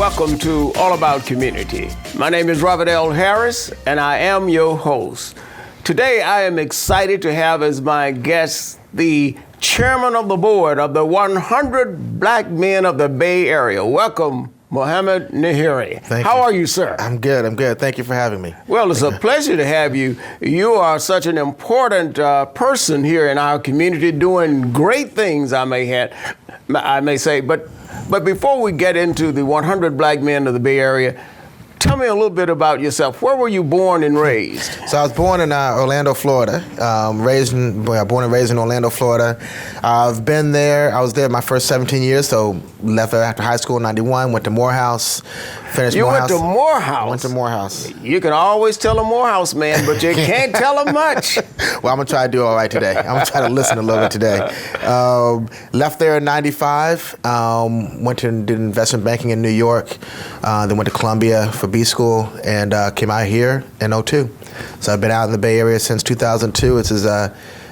welcome to All About Community. My name is Robert L. Harris, and I am your host. Today, I am excited to have as my guest the chairman of the board of the 100 Black Men of the Bay Area. Welcome, Mohammed Nadhiri. Thank you. How are you, sir? I'm good. Thank you for having me. Well, it's a pleasure to have you. You are such an important person here in our community, doing great things, I may say. But before we get into the 100 Black Men of the Bay Area, tell me a little bit about yourself. Where were you born and raised? So I was born in Orlando, Florida. Born and raised in Orlando, Florida. I've been there. I was there my first 17 years. So left there after high school in '91. Went to Morehouse. Finished Morehouse. You went to Morehouse? Went to Morehouse. You can always tell a Morehouse man, but you can't tell him much. Well, I'm going to try to do all right today. I'm going to try to listen a little bit today. Left there in '95. Went to did investment banking in New York. Then went to Columbia for B school and came out here in '02. So I've been out in the Bay Area since 2002.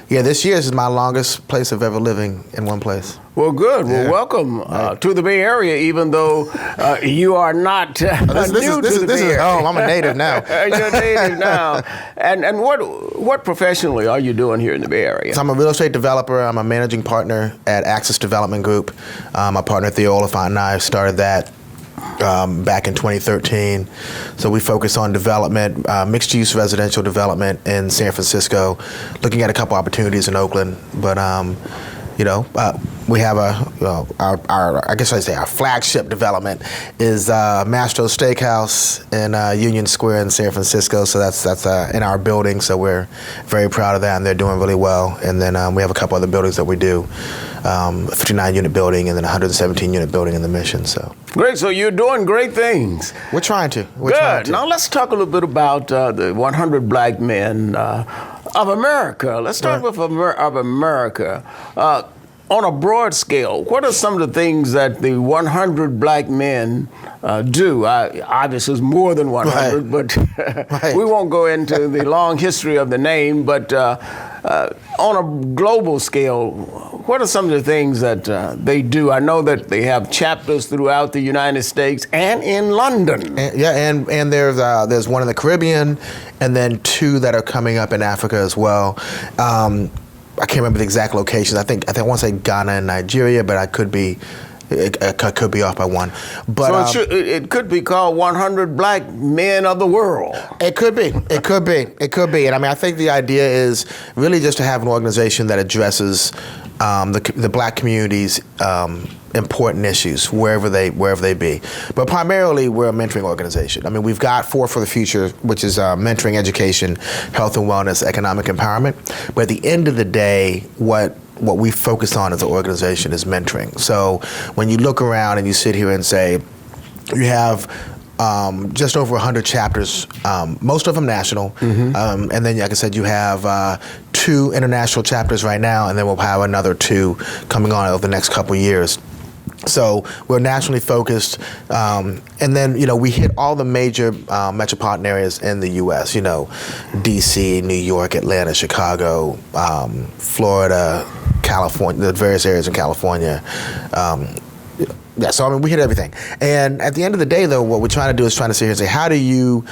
This year is my longest place of ever living in one place. Well, good. Yeah. Well, welcome to the Bay Area, even though you are not new to the Bay Area. This is home. I'm a native now. You're a native now. And what professionally are you doing here in the Bay Area? So I'm a real estate developer. I'm a managing partner at Access Development Group. My partner Theo Oliphant and I started that back in 2013. So we focus on development, mixed-use residential development in San Francisco, looking at a couple opportunities in Oakland. But we have our flagship development is Mastro Steakhouse in Union Square in San Francisco. So that's in our building. So we're very proud of that, and they're doing really well. And then we have a couple other buildings that we do, a 59-unit building and then a 117-unit building in the Mission. So great. So you're doing great things. We're trying to. Good. Now let's talk a little bit about the 100 Black Men of America. Let's start with of America. On a broad scale, what are some of the things that the 100 Black Men do? Obviously, it's more than 100, but we won't go into the long history of the name. But on a global scale, what are some of the things that they do? I know that they have chapters throughout the United States and in London. And there's one in the Caribbean, and then two that are coming up in Africa as well. I can't remember the exact locations. I think I want to say Ghana and Nigeria, but I could be off by one. But so it could be called 100 Black Men of the World. It could be. And I mean, I think the idea is really just to have an organization that addresses the Black community's important issues wherever they be. But primarily, we're a mentoring organization. I mean, we've got Four for the Future, which is mentoring, education, health and wellness, economic empowerment. But at the end of the day, what we focus on as an organization is mentoring. So when you look around and you sit here and say, you have just over 100 chapters, most of them national. Mm-hmm. And then, like I said, you have 2 international chapters right now, and then we'll have another 2 coming on over the next couple years. So we're nationally focused, and then we hit all the major metropolitan areas in the U.S. D.C., New York, Atlanta, Chicago, Florida, California, the various areas in California. So I mean, we hit everything. And at the end of the day, though, what we're trying to do is trying to sit here and say, how do you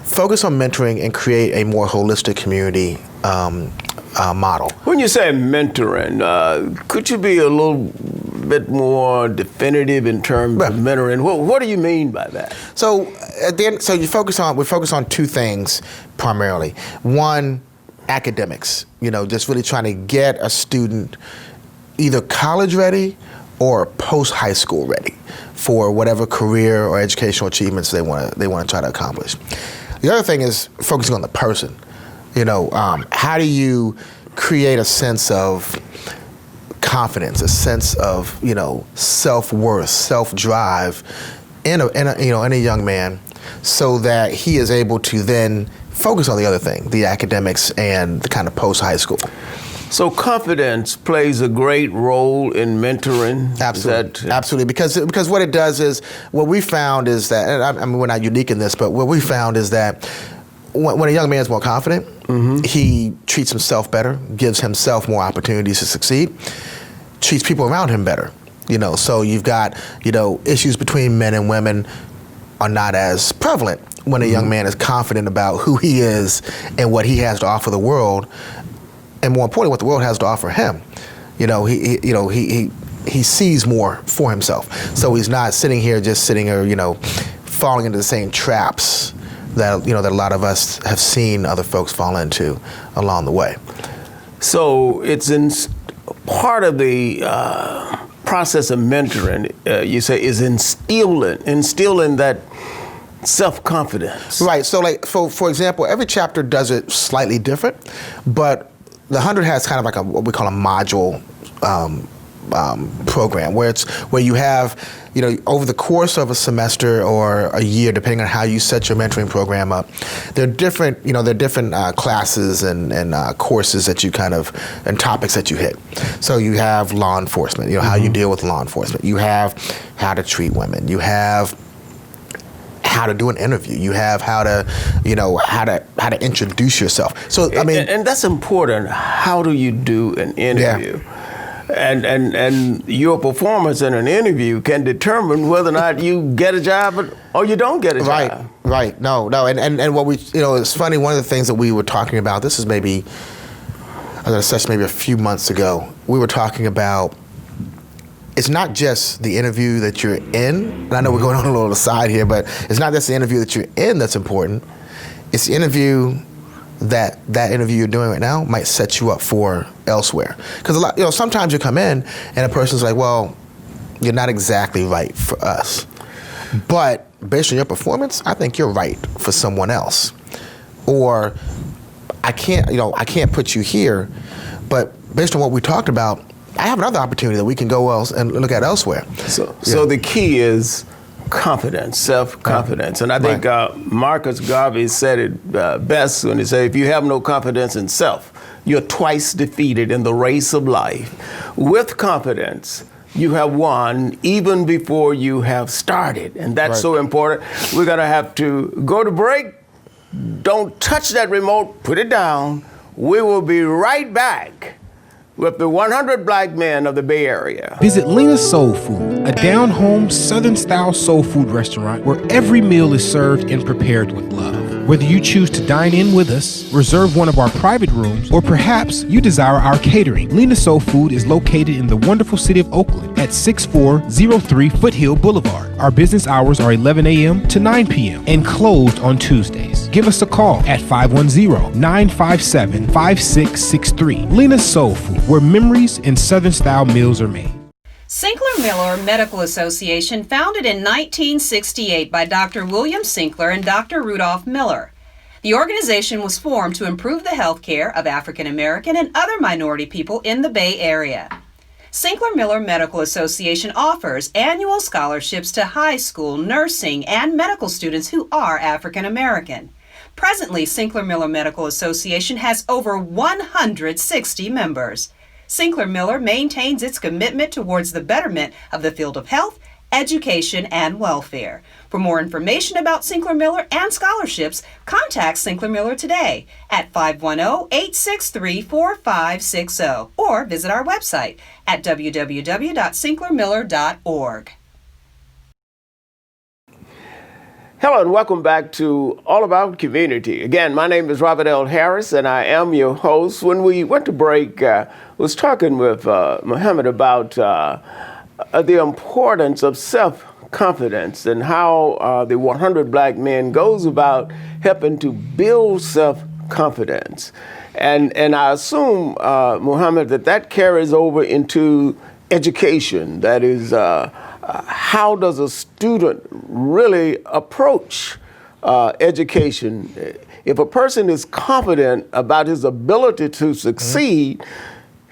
focus on mentoring and create a more holistic community model? When you say mentoring, could you be a little bit more definitive in terms of mentoring? What do you mean by that? So at the end, we focus on 2 things primarily. One, academics. Just really trying to get a student either college ready or post-high school ready for whatever career or educational achievements they want to try to accomplish. The other thing is focusing on the person. How do you create a sense of confidence, a sense of self-worth, self-drive in a young man, so that he is able to then focus on the other thing, the academics and the kind of post-high school. So confidence plays a great role in mentoring. Absolutely, because what it does is, what we found is that, and I mean, we're not unique in this, but what we found is that when a young man is more confident, mm-hmm. he treats himself better, gives himself more opportunities to succeed, treats people around him better. So you've got, issues between men and women are not as prevalent when a young man is confident about who he is and what he has to offer the world, and more importantly, what the world has to offer him. He sees more for himself. So he's not sitting here, falling into the same traps that that a lot of us have seen other folks fall into along the way. So it's part of the process of mentoring, you say, is instilling that self-confidence. Right. So, for example, every chapter does it slightly different, but the 100 has kind of like what we call a module program, where you have, over the course of a semester or a year, depending on how you set your mentoring program up, there are different, classes and courses that you and topics that you hit. So you have law enforcement, how you deal with law enforcement. You have how to treat women. You have how to do an interview. You have how to introduce yourself. So and that's important. How do you do an interview? Yeah. And your performance in an interview can determine whether or not you get a job or you don't get a job. Right. No. And what we, it's funny. One of the things that we were talking about, this is maybe a few months ago. We were talking about, it's not just the interview that you're in. And I know we're going on a little aside here, but it's not just the interview that you're in that's important. It's the interview that interview you're doing right now might set you up for elsewhere. Because sometimes you come in and a person's like, well, you're not exactly right for us, but based on your performance, I think you're right for someone else. Or I can't put you here, but based on what we talked about, I have another opportunity that we can go else and look at elsewhere. So the key is confidence, self-confidence. And I think Marcus Garvey said it best when he said, if you have no confidence in self, you're twice defeated in the race of life. With confidence, you have won even before you have started. And that's so important. We're going to have to go to break. Don't touch that remote. Put it down. We will be right back with the 100 Black Men of the Bay Area. Visit Lena's Soul Food, a down-home, Southern-style soul food restaurant where every meal is served and prepared with love. Whether you choose to dine in with us, reserve one of our private rooms, or perhaps you desire our catering, Lena's Soul Food is located in the wonderful city of Oakland at 6403 Foothill Boulevard. Our business hours are 11 a.m. to 9 p.m. and closed on Tuesdays. Give us a call at 510-957-5663. Lena's Soul Food, where memories and Southern-style meals are made. Sinkler Miller Medical Association, founded in 1968 by Dr. William Sinkler and Dr. Rudolph Miller. The organization was formed to improve the health care of African American and other minority people in the Bay Area. Sinkler Miller Medical Association offers annual scholarships to high school, nursing, and medical students who are African American. Presently, Sinkler Miller Medical Association has over 160 members. Sinkler Miller maintains its commitment towards the betterment of the field of health, education, and welfare. For more information about Sinkler Miller and scholarships, contact Sinkler Miller today at 510-863-4560 or visit our website at www.sinklermiller.org. Hello and welcome back to All About Community. Again, my name is Robert L. Harris and I am your host. When we went to break, I was talking with Muhammad about the importance of self-confidence and how the 100 Black Men goes about helping to build self-confidence. And I assume, Muhammad, that carries over into education. That is, how does a student really approach education? If a person is confident about his ability to succeed,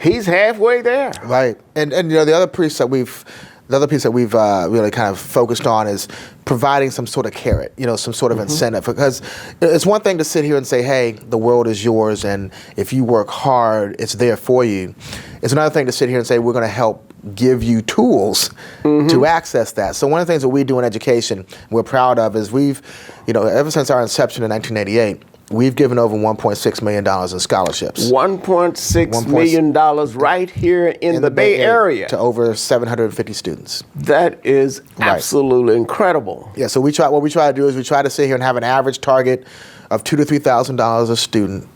he's halfway there. Right, and the other piece that we've really kind of focused on is providing some sort of carrot, some sort of incentive. Because it's one thing to sit here and say, hey, the world is yours, and if you work hard, it's there for you. It's another thing to sit here and say, we're going to help give you tools to access that. So one of the things that we do in education, we're proud of, is we've, ever since our inception in 1988, we've given over $1.6 million in scholarships. $1.6 million right here in the Bay Area to over 750 students. That is absolutely incredible. Yeah, so what we try to do is we try to sit here and have an average target of $2,000 to $3,000 a student,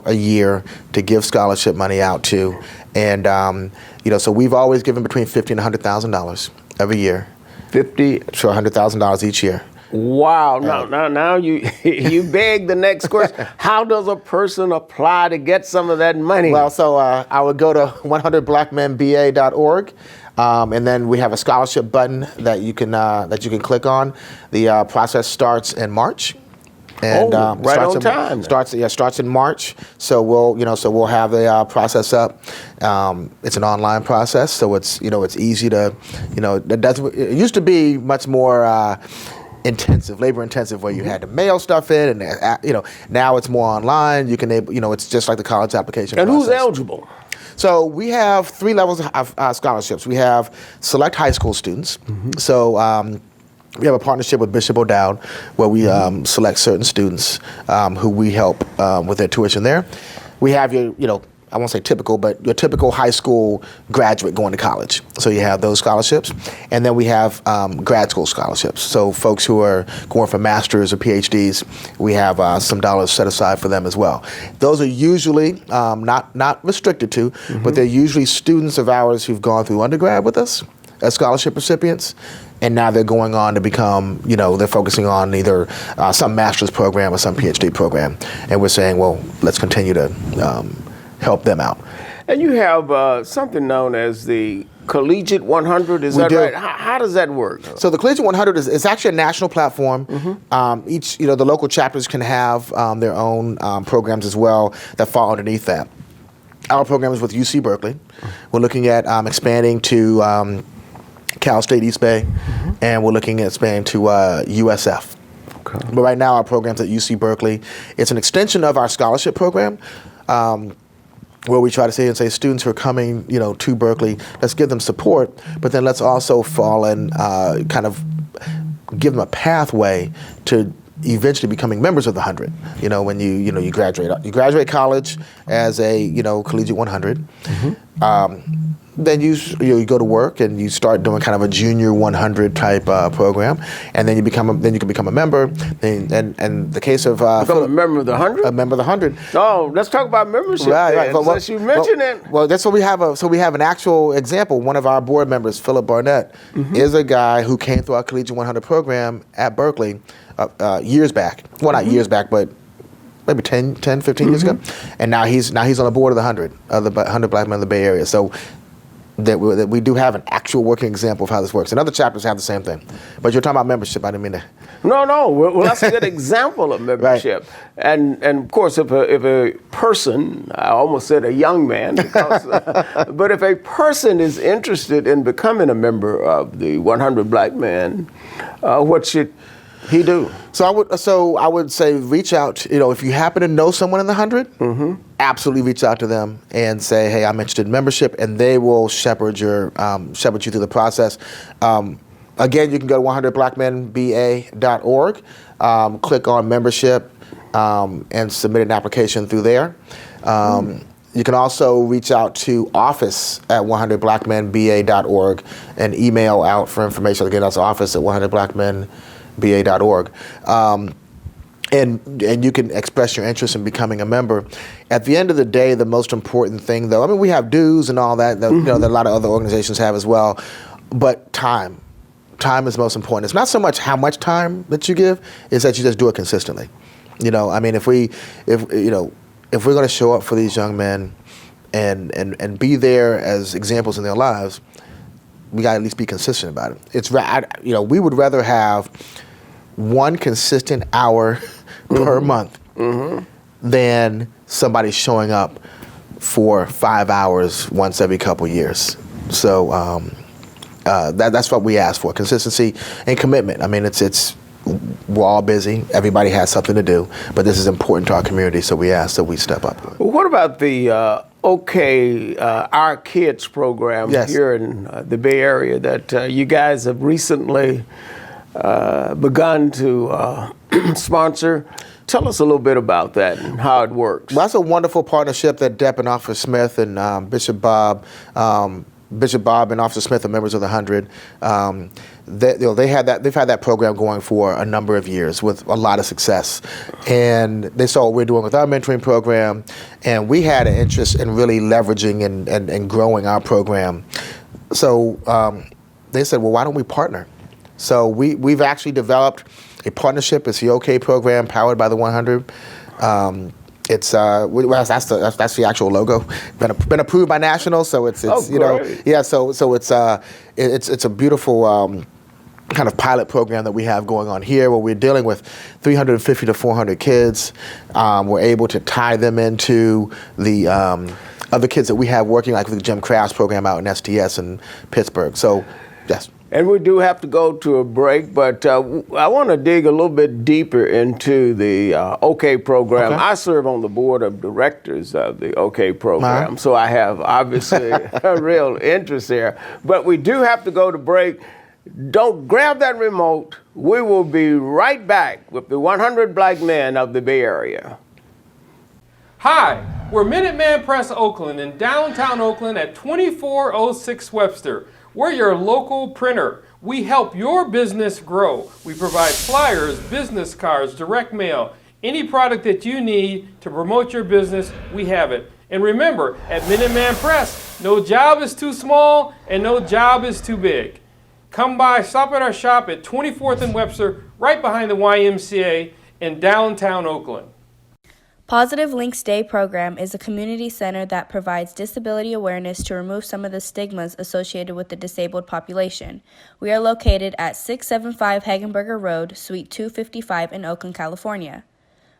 a year to give scholarship money out to. And, so we've always given between $50,000 and $100,000 every year. $50,000 to $100,000 each year. Wow! Now you you beg the next question. How does a person apply to get some of that money? Well, so I would go to 100blackmenba.org, and then we have a scholarship button that you can click on. The process starts in March. And right on time. Starts in March. So we'll have the process up. It's an online process, so it's easy to it used to be much more labor intensive, where you had to mail stuff in, and now it's more online. You can it's just like the college application and process. Who's eligible? So we have 3 levels of scholarships. We have select high school students. So we have a partnership with Bishop O'Dowd, where we select certain students who we help with their tuition there. We have I won't say typical, but your typical high school graduate going to college. So you have those scholarships. And then we have grad school scholarships. So folks who are going for masters or PhDs, we have some dollars set aside for them as well. Those are usually not restricted to, but they're usually students of ours who've gone through undergrad with us as scholarship recipients. And now they're going on to become, they're focusing on either some master's program or some PhD program. And we're saying, well, let's continue to help them out. And you have something known as the Collegiate 100, is that right? How does that work? So the Collegiate 100 is actually a national platform. Each, the local chapters can have their own programs as well that fall underneath that. Our program is with UC Berkeley. We're looking at expanding to Cal State East Bay, and we're looking at expanding to USF. Okay. But right now our program's at UC Berkeley. It's an extension of our scholarship program, where we try to say students who are coming, to Berkeley, let's give them support, but then let's also fall in, kind of give them a pathway to eventually becoming members of the 100. When you graduate college as a Collegiate 100. Then you go to work and you start doing kind of a junior 100 type program, and then you can become a member. And the case of become a member of the 100. A member of the 100. Oh, let's talk about membership. Right. Since you mentioned it. Well, that's what we have. So we have an actual example. One of our board members, Philip Barnett, is a guy who came through our Collegiate 100 program at Berkeley years back. Well, not years back, but maybe 10, 15 years ago. And now he's on the board of the 100 Black Men in the Bay Area. So that we do have an actual working example of how this works. And other chapters have the same thing. But you're talking about membership. I didn't mean to. No. Well, that's a good example of membership. Right. And of course, if a person, I almost said a young man, because, but if a person is interested in becoming a member of the 100 Black Men, what should he do? So I would say reach out. If you happen to know someone in the 100, absolutely reach out to them and say, "Hey, I'm interested in membership," and they will shepherd you through the process. Again, you can go to 100blackmenba.org, click on membership, and submit an application through there. You can also reach out to office at 100blackmenba.org and email out for information. Again, that's office at 100blackmenba.org. And you can express your interest in becoming a member. At the end of the day, the most important thing, though, we have dues and all that, that a lot of other organizations have as well, but time. Time is most important. It's not so much how much time that you give, it's that you just do it consistently. If we're going to show up for these young men and be there as examples in their lives, we got to at least be consistent about it. We would rather have one consistent hour per month than somebody showing up for 5 hours once every couple years. So that's what we ask for: consistency and commitment. We're all busy. Everybody has something to do, but this is important to our community, so we ask that we step up. Well, what about the Our Kids program here in the Bay Area that you guys have recently begun to sponsor. Tell us a little bit about that and how it works. Well, that's a wonderful partnership that Depp and Officer Smith and Bishop Bob and Officer Smith are members of the 100. They've had that program going for a number of years with a lot of success, and they saw what we're doing with our mentoring program, and we had an interest in really leveraging and growing our program. So they said, well, why don't we partner? So we've actually developed a partnership. It's the OK program, powered by the 100. It's that's the actual logo. Been approved by National, so it's you know, yeah. So it's a beautiful kind of pilot program that we have going on here, where we're dealing with 350 to 400 kids. We're able to tie them into the other kids that we have working, like with the Jim Crafts program out in STS in Pittsburgh. So yes. And we do have to go to a break, but I want to dig a little bit deeper into the OK program. Okay. I serve on the board of directors of the OK program, so I have obviously a real interest there. But we do have to go to break. Don't grab that remote. We will be right back with the 100 Black Men of the Bay Area. Hi, we're Minuteman Press Oakland in downtown Oakland at 2406 Webster. We're your local printer. We help your business grow. We provide flyers, business cards, direct mail, any product that you need to promote your business, we have it. And remember, at Minuteman Press, no job is too small and no job is too big. Come by, stop at our shop at 24th and Webster, right behind the YMCA in downtown Oakland. Positive Links Day program is a community center that provides disability awareness to remove some of the stigmas associated with the disabled population. We are located at 675 Hagenberger Road, Suite 255 in Oakland, California.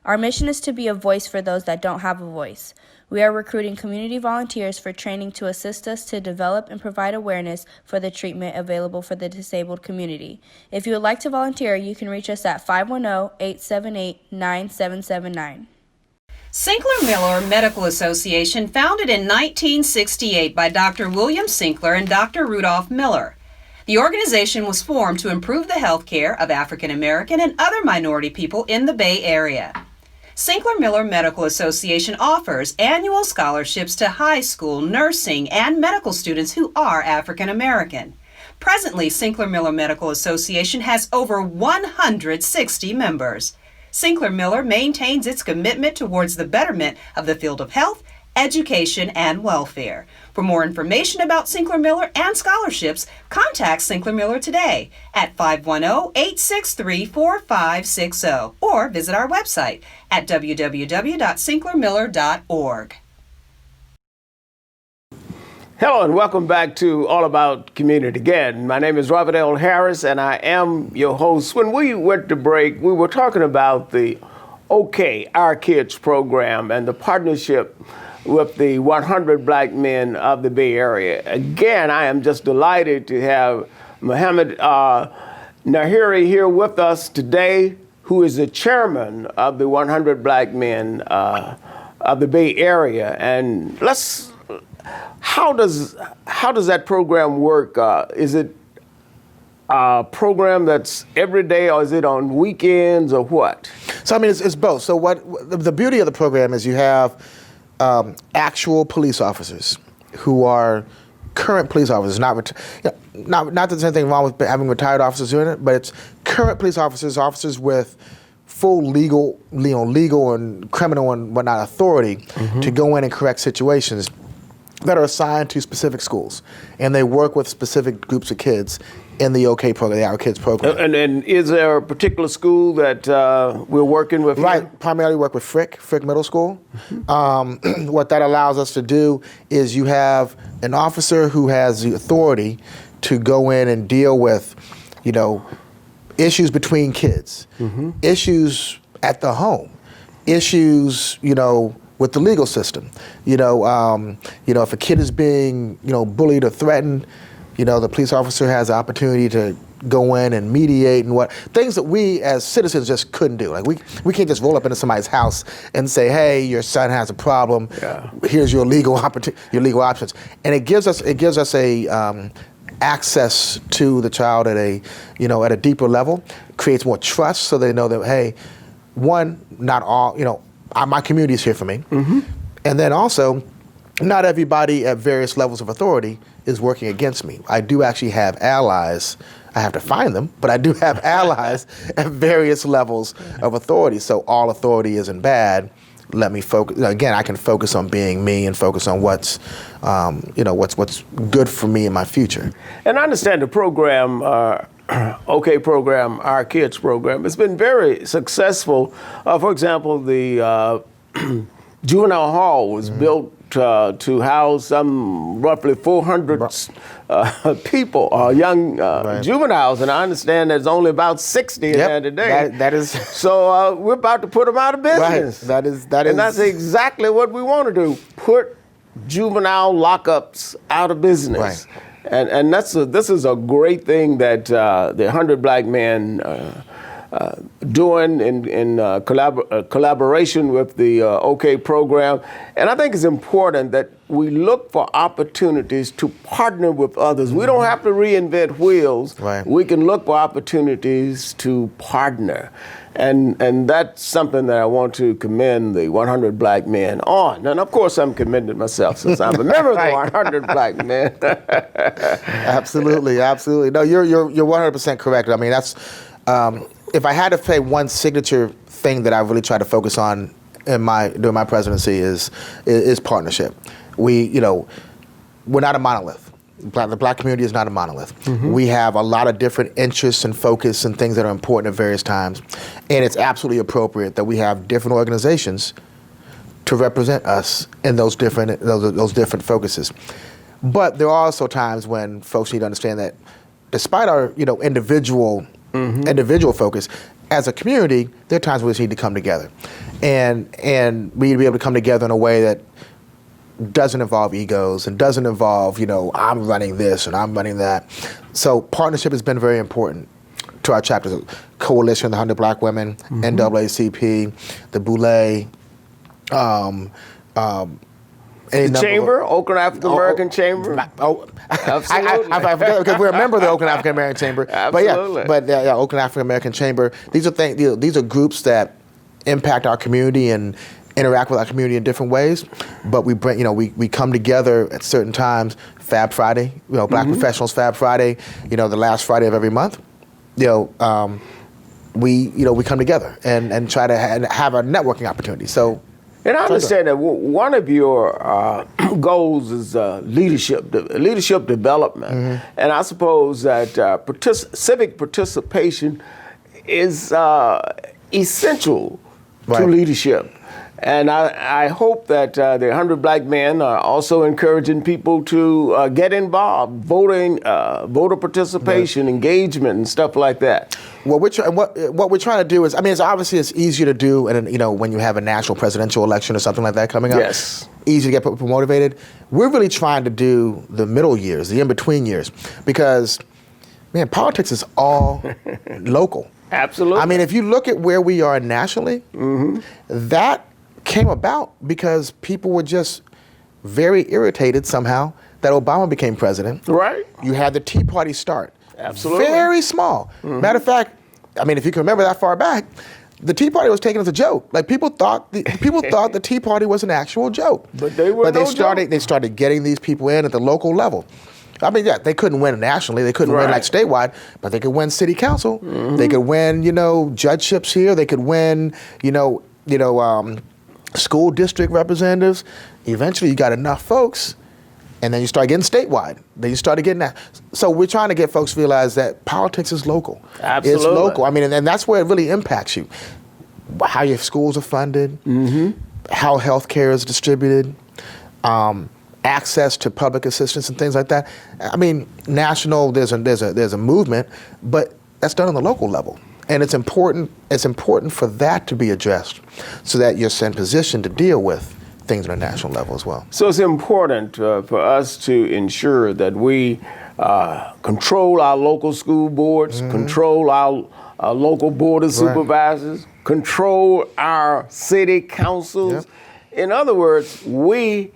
Our mission is to be a voice for those that don't have a voice. We are recruiting community volunteers for training to assist us to develop and provide awareness for the treatment available for the disabled community. If you would like to volunteer, you can reach us at 510-878-9779. Sinclair Miller Medical Association, founded in 1968 by Dr. William Sinclair and Dr. Rudolph Miller. The organization was formed to improve the health care of African American and other minority people in the Bay Area. Sinclair Miller Medical Association offers annual scholarships to high school, nursing, and medical students who are African American. Presently, Sinclair Miller Medical Association has over 160 members. Sinclair Miller maintains its commitment towards the betterment of the field of health, education, and welfare. For more information about Sinclair Miller and scholarships, contact Sinclair Miller today at 510-863-4560 or visit our website at www.sinclairmiller.org. Hello and welcome back to All About Community again. My name is Robert L. Harris and I am your host. When we went to break, we were talking about the OK, Our Kids program and the partnership with the 100 Black Men of the Bay Area. Again, I am just delighted to have Mohammed Nadhiri here with us today, who is the chairman of the 100 Black Men of the Bay Area. And how does that program work? Is it a program that's every day, or is it on weekends, or what? So I mean, it's both. So the beauty of the program is you have actual police officers who are current police officers, not that there's anything wrong with having retired officers doing it, but it's current police officers with full legal and criminal and whatnot authority to go in and correct situations that are assigned to specific schools, and they work with specific groups of kids in the OK program, the Our Kids program. And is there a particular school that we're working with? Right, primarily work with Frick Middle School. What that allows us to do is you have an officer who has the authority to go in and deal with, issues between kids, issues at the home, issues, with the legal system. If a kid is being, bullied or threatened, the police officer has the opportunity to go in and mediate and things that we as citizens just couldn't do. Like we can't just roll up into somebody's house and say, hey, your son has a problem. Yeah. Here's your legal options. And it gives us a access to the child at a, at a deeper level, creates more trust, so they know that, hey, one, not all, my community is here for me. And then also, not everybody at various levels of authority is working against me. I do actually have allies. I have to find them, but I do have allies at various levels of authority. So all authority isn't bad. Let me focus. Again, I can focus on being me and focus on what's good for me in my future. And I understand the program, OK program, Our Kids program, has been very successful. For example, the juvenile hall was built to house some roughly 400 people, young juveniles, and I understand there's only about 60 in there today. That is. So we're about to put them out of business. Right. That is. And that's exactly what we want to do: put juvenile lockups out of business. Right. And this is a great thing that the 100 Black Men doing in collaboration with the OK program. And I think it's important that we look for opportunities to partner with others. We don't have to reinvent wheels. Right. We can look for opportunities to partner. And that's something that I want to commend the 100 Black Men on. And of course, I'm commending myself since I'm a member of the 100 Black Men. Absolutely. No, you're 100% correct. I mean, that's if I had to say one signature thing that I really try to focus on during my presidency is partnership. We're not a monolith. The Black community is not a monolith. We have a lot of different interests and focus and things that are important at various times, and it's absolutely appropriate that we have different organizations to represent us in those different focuses. But there are also times when folks need to understand that, despite our individual focus, as a community, there are times where we need to come together, and we need to be able to come together in a way that doesn't involve egos and doesn't involve, I'm running this and I'm running that. So partnership has been very important to our chapters. Coalition, the 100 Black Women, NAACP, the Boulay, the Chamber, Oakland African American Chamber. Absolutely. I forget, because we're a member of the Oakland African American Chamber. Absolutely. But Oakland African American Chamber. These are groups that impact our community and interact with our community in different ways. But we bring, we come together at certain times. Fab Friday, Black Professionals Fab Friday. The last Friday of every month. We come together and try to have a networking opportunity. So. And I understand that one of your goals is leadership development. And I suppose that civic participation is essential to leadership. And I hope that the 100 Black Men are also encouraging people to get involved, voter participation, engagement, and stuff like that. Well, what we're trying to do is, it's easier to do, and when you have a national presidential election or something like that coming up. Yes. Easy to get people motivated. We're really trying to do the middle years, the in-between years, because, politics is all local. Absolutely. If you look at where we are nationally, that came about because people were just very irritated somehow that Obama became president. Right. You had the Tea Party start. Absolutely. Very small. Matter of fact, if you can remember that far back, the Tea Party was taken as a joke. Like people thought the Tea Party was an actual joke. But they were They started getting these people in at the local level. They couldn't win nationally. They couldn't win like statewide, but they could win city council. They could win, judgeships here. They could win, school district representatives. Eventually, you got enough folks, and then you start getting statewide. Then you started getting that. So we're trying to get folks to realize that politics is local. Absolutely. It's local. And that's where it really impacts you. How your schools are funded, how health care is distributed, access to public assistance and things like that. National, there's a movement, but that's done on the local level. And it's important for that to be addressed so that you're in position to deal with things on a national level as well. So it's important for us to ensure that we control our local school boards, control our local board of supervisors, control our city councils. In other words, we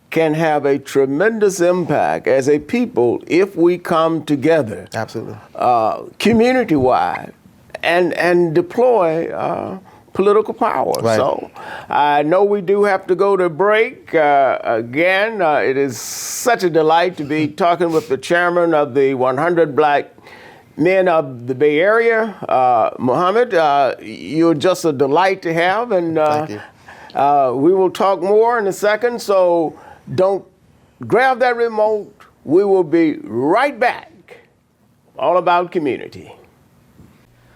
can have a tremendous impact as a people if we come together, Absolutely. community-wide, and deploy political power. Right. So I know we do have to go to break. Again, it is such a delight to be talking with the chairman of the 100 Black Men of the Bay Area, Muhammad. You're just a delight to have, and Thank you. we will talk more in a second, so don't grab that remote. We will be right back. All about community.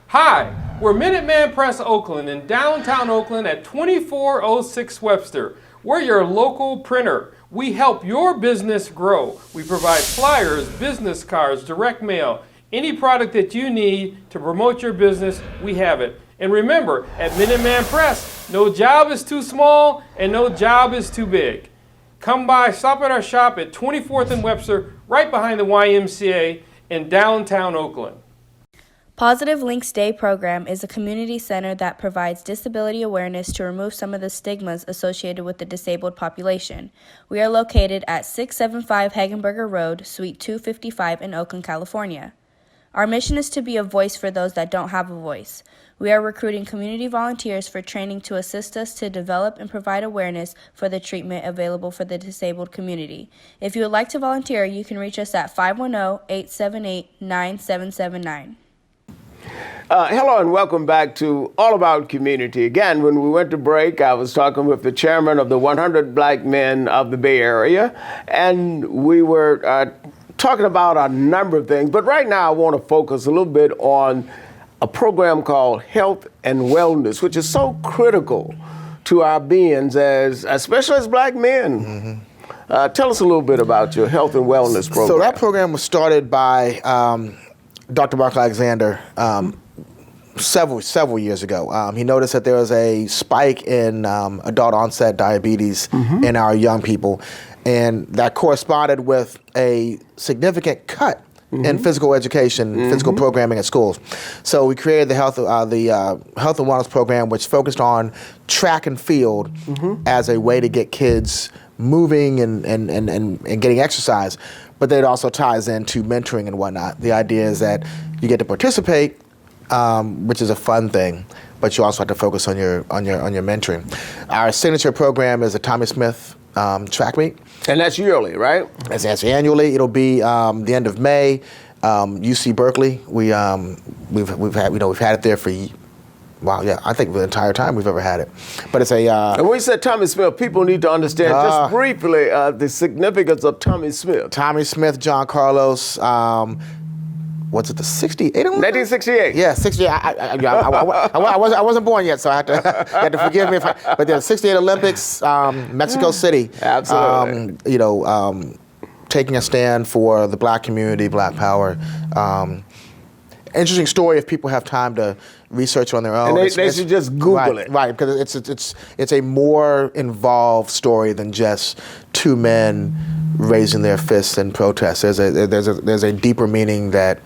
Hi, we're Minuteman Press Oakland in downtown Oakland at 2406 Webster. We're your local printer. We help your business grow. We provide flyers, business cards, direct mail, any product that you need to promote your business, we have it. And remember, at Minuteman Press, no job is too small and no job is too big. Come by, stop at our shop at 24th and Webster, right behind the YMCA in downtown Oakland. Positive Links Day program is a community center that provides disability awareness to remove some of the stigmas associated with the disabled population. We are located at 675 Hagenberger Road, Suite 255 in Oakland, California. Our mission is to be a voice for those that don't have a voice. We are recruiting community volunteers for training to assist us to develop and provide awareness for the treatment available for the disabled community. If you would like to volunteer, you can reach us at 510-878-9779. Hello and welcome back to All About Community. Again, when we went to break, I was talking with the chairman of the 100 Black Men of the Bay Area, and we were talking about a number of things. But right now I want to focus a little bit on a program called Health and Wellness, which is so critical to our beings, especially as Black men. Mm-hmm. Tell us a little bit about your Health and Wellness program. So that program was started by Dr. Mark Alexander several years ago. He noticed that there was a spike in adult onset diabetes in our young people, and that corresponded with a significant cut in physical education, physical programming at schools. So we created the Health and Wellness program, which focused on track and field as a way to get kids moving and getting exercise. But then it also ties into mentoring and whatnot. The idea is that you get to participate, which is a fun thing, but you also have to focus on your mentoring. Our signature program is a Tommy Smith track meet. And that's yearly, right? That's annually. It'll be the end of May. UC Berkeley. We've had it there for I think the entire time we've ever had it. But it's a. And when you said Tommy Smith, people need to understand just briefly the significance of Tommy Smith. Tommy Smith, John Carlos. What's it, the 68? 1968. Yeah, 68. I wasn't born yet, so I had to, you had to forgive me. But the 68 Olympics, Mexico City. Absolutely. Taking a stand for the Black community, Black power. Interesting story if people have time to research on their own. And they should just Google it. Right, because it's a more involved story than just two men raising their fists in protest. There's a deeper meaning that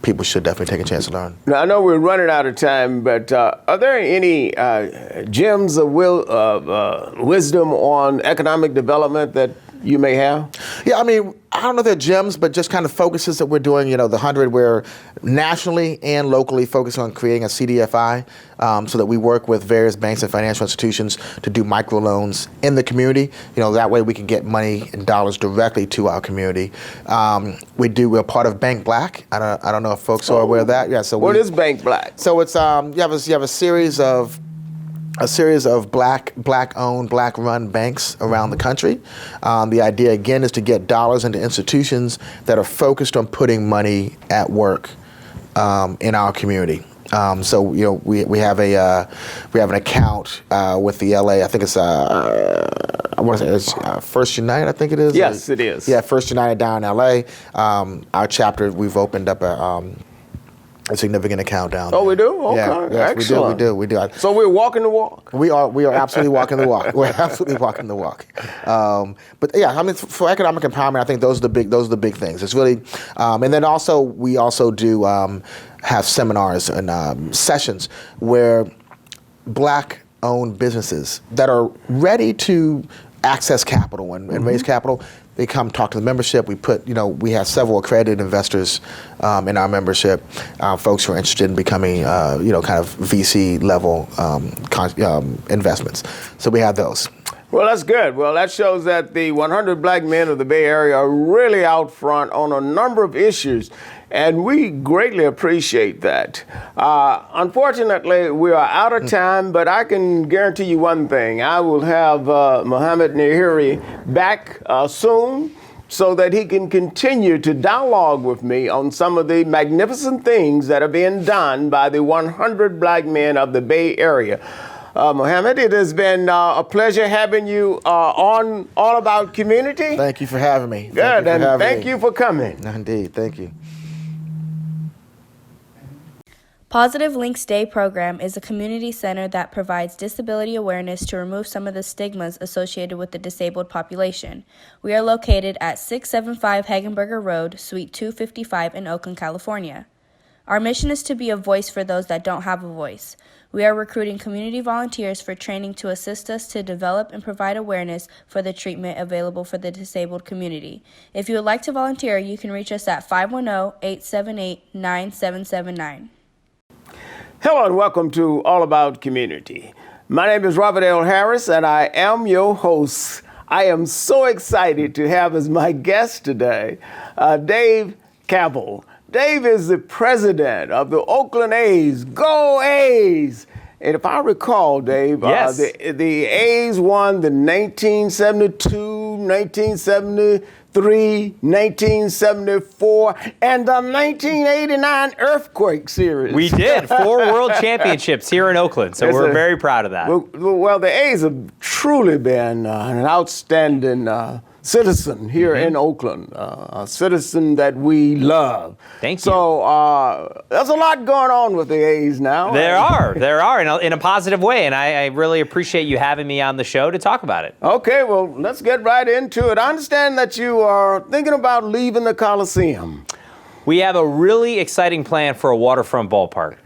people should definitely take a chance to learn. Now, I know we're running out of time, but are there any gems of wisdom on economic development that you may have? Yeah, I mean, I don't know if they're gems, but just kind of focuses that we're doing. The 100, we're nationally and locally focused on creating a CDFI so that we work with various banks and financial institutions to do microloans in the community. That way we can get money and dollars directly to our community. We're part of Bank Black. I don't know if folks are aware of that. Yeah. So what is Bank Black? So it's you have a series of black-owned, black-run banks around the country. The idea, again, is to get dollars into institutions that are focused on putting money at work in our community. So we have an account with the LA. I think it's I want to say it's First United. I think it is. Yes, it is. Yeah, First United down in LA. Our chapter, we've opened up a significant account down there. Oh, we do? Okay, yeah, yes, excellent. We do. So we're walking the walk. We are absolutely walking the walk. We're absolutely walking the walk. But yeah, I mean, for economic empowerment, I think those are the big things. It's really, and then also we also do have seminars and sessions where Black-owned businesses that are ready to access capital and raise capital, they come talk to the membership. We put, we have several accredited investors in our membership, folks who are interested in becoming, kind of VC level investments. So we have those. Well, that's good. Well, that shows that the 100 Black men of the Bay Area are really out front on a number of issues, and we greatly appreciate that. Unfortunately, we are out of time, but I can guarantee you one thing. I will have Mohammed Nadhiri back soon so that he can continue to dialogue with me on some of the magnificent things that are being done by the 100 Black men of the Bay Area. Mohammed, it has been a pleasure having you on All About Community. Thank you for having me. Good, and thank you for coming. Indeed, thank you. Positive Links Day program is a community center that provides disability awareness to remove some of the stigmas associated with the disabled population. We are located at 675 Hagenberger Road, Suite 255 in Oakland, California. Our mission is to be a voice for those that don't have a voice. We are recruiting community volunteers for training to assist us to develop and provide awareness for the treatment available for the disabled community. If you would like to volunteer, you can reach us at 510-878-9779. Hello and welcome to All About Community. My name is Robert L. Harris and I am your host. I am so excited to have as my guest today Dave Kaval. Dave is the president of the Oakland A's. Go A's! And if I recall, Dave, yes. The A's won the 1972, 1973, 1974, and the 1989 Earthquake Series. We did 4 world championships here in Oakland, so we're very proud of that. Well, the A's have truly been an outstanding citizen here in Oakland, a citizen that we love. Thank you. So there's a lot going on with the A's now. There are, in a positive way, and I really appreciate you having me on the show to talk about it. Okay, well, let's get right into it. I understand that you are thinking about leaving the Coliseum. We have a really exciting plan for a waterfront ballpark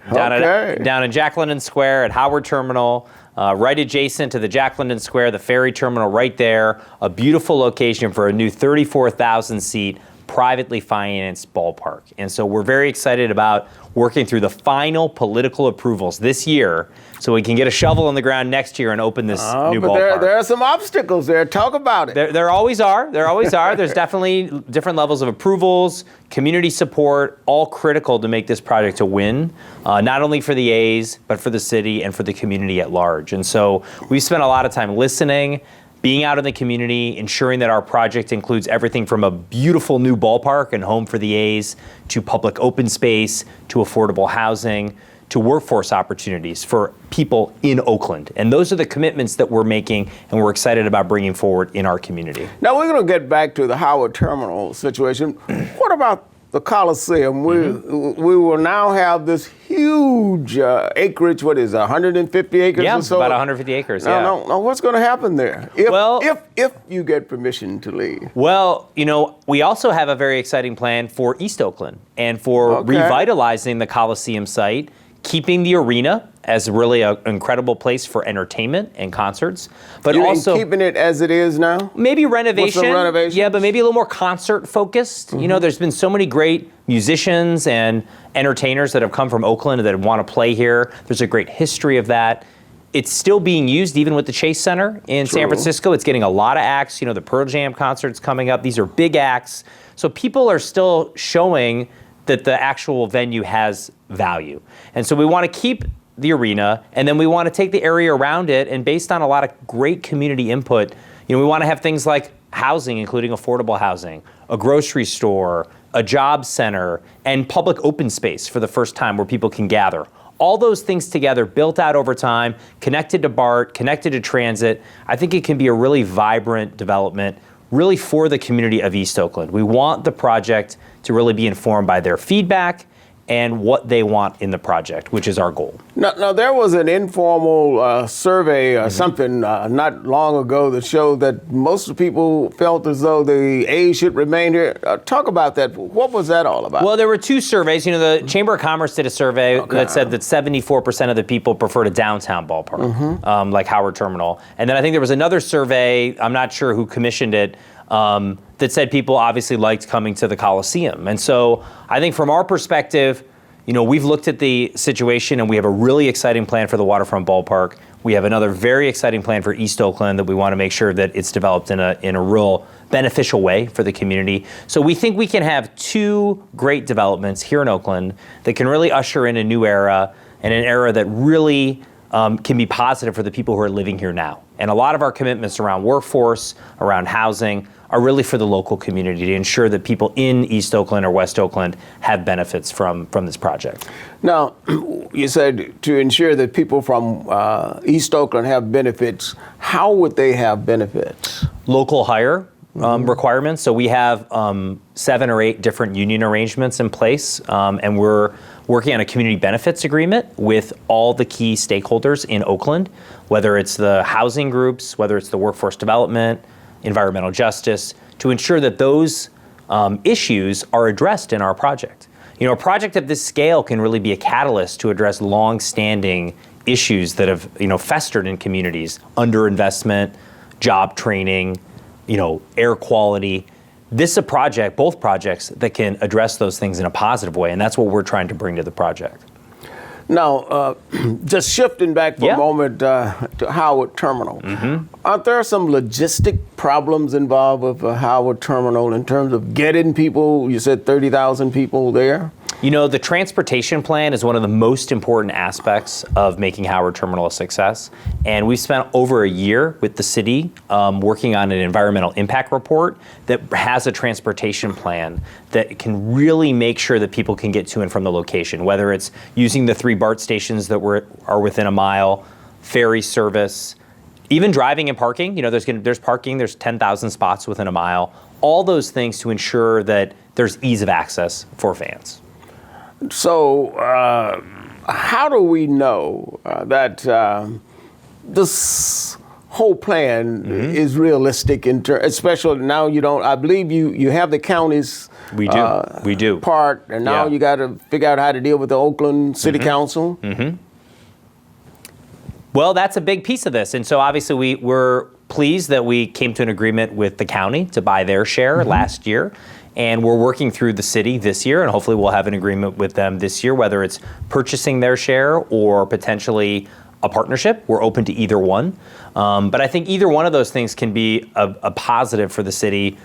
down in Jack London Square at Howard Terminal. Right adjacent to the Jack London Square, the ferry terminal right there, a beautiful location for a new 34,000-seat privately financed ballpark. And so we're very excited about working through the final political approvals this year so we can get a shovel in the ground next year and open this new ballpark. There are some obstacles there. Talk about it. There always are. There's definitely different levels of approvals, community support, all critical to make this project a win, not only for the A's, but for the city and for the community at large. And so we've spent a lot of time listening, being out in the community, ensuring that our project includes everything from a beautiful new ballpark and home for the A's, to public open space, to affordable housing, to workforce opportunities for people in Oakland. And those are the commitments that we're making and we're excited about bringing forward in our community. Now we're going to get back to the Howard Terminal situation. What about the Coliseum? We will now have this huge acreage. What is it, 150 acres or so? Yeah, about 150 acres, Now, what's going to happen there if you get permission to leave? Well, we also have a very exciting plan for East Oakland and for revitalizing the Coliseum site, keeping the arena as really an incredible place for entertainment and concerts, but also keeping it as it is now. Maybe renovation. With some renovations? Yeah, but maybe a little more concert focused. There's been so many great musicians and entertainers that have come from Oakland that want to play here. There's a great history of that. It's still being used even with the Chase Center in San Francisco. It's getting a lot of acts. The Pearl Jam concert's coming up. These are big acts. So people are still showing that the actual venue has value. And so we want to keep the arena, and then we want to take the area around it, and based on a lot of great community input, we want to have things like housing, including affordable housing, a grocery store, a job center, and public open space for the first time where people can gather. All those things together, built out over time, connected to BART, connected to transit, I think it can be a really vibrant development, really for the community of East Oakland. We want the project to really be informed by their feedback and what they want in the project, which is our goal. Now there was an informal survey or something not long ago that showed that most of the people felt as though the A's should remain here. Talk about that. What was that all about? Well, there were two surveys. You know, the Chamber of Commerce did a survey that said that 74% of the people preferred a downtown ballpark, like Howard Terminal. And then I think there was another survey, I'm not sure who commissioned it, that said people obviously liked coming to the Coliseum. And so I think from our perspective, you know, we've looked at the situation and we have a really exciting plan for the waterfront ballpark. We have another very exciting plan for East Oakland that we want to make sure that it's developed in a real beneficial way for the community. So we think we can have two great developments here in Oakland that can really usher in a new era, and an era that really can be positive for the people who are living here now. And a lot of our commitments around workforce, around housing, are really for the local community to ensure that people in East Oakland or West Oakland have benefits from this project. Now, you said to ensure that people from East Oakland have benefits. How would they have benefits? Local hire requirements. So we have 7 or 8 different union arrangements in place, and we're working on a community benefits agreement with all the key stakeholders in Oakland, whether it's the housing groups, whether it's the workforce development, environmental justice, to ensure that those issues are addressed in our project. You know, a project of this scale can really be a catalyst to address long-standing issues that have, you know, festered in communities: underinvestment, job training, you know, air quality. This is a project, both projects, that can address those things in a positive way, and that's what we're trying to bring to the project. Now, just shifting back for a moment to Howard Terminal, aren't there some logistic problems involved with Howard Terminal in terms of getting people? You said 30,000 people there? You know, the transportation plan is one of the most important aspects of making Howard Terminal a success. And we've spent over a year with the city working on an environmental impact report that has a transportation plan that can really make sure that people can get to and from the location, whether it's using the 3 BART stations that are within a mile, ferry service, even driving and parking. You know, there's parking, there's 10,000 spots within a mile, all those things to ensure that there's ease of access for fans. So, how do we know that this whole plan is realistic, especially now I believe you have the county's we do part, and now you got to figure out how to deal with the Oakland City Council. Well, that's a big piece of this. And so obviously we're pleased that we came to an agreement with the county to buy their share last year. And we're working through the city this year, and hopefully we'll have an agreement with them this year, whether it's purchasing their share or potentially a partnership. We're open to either one. But I think either one of those things can be a positive for the city,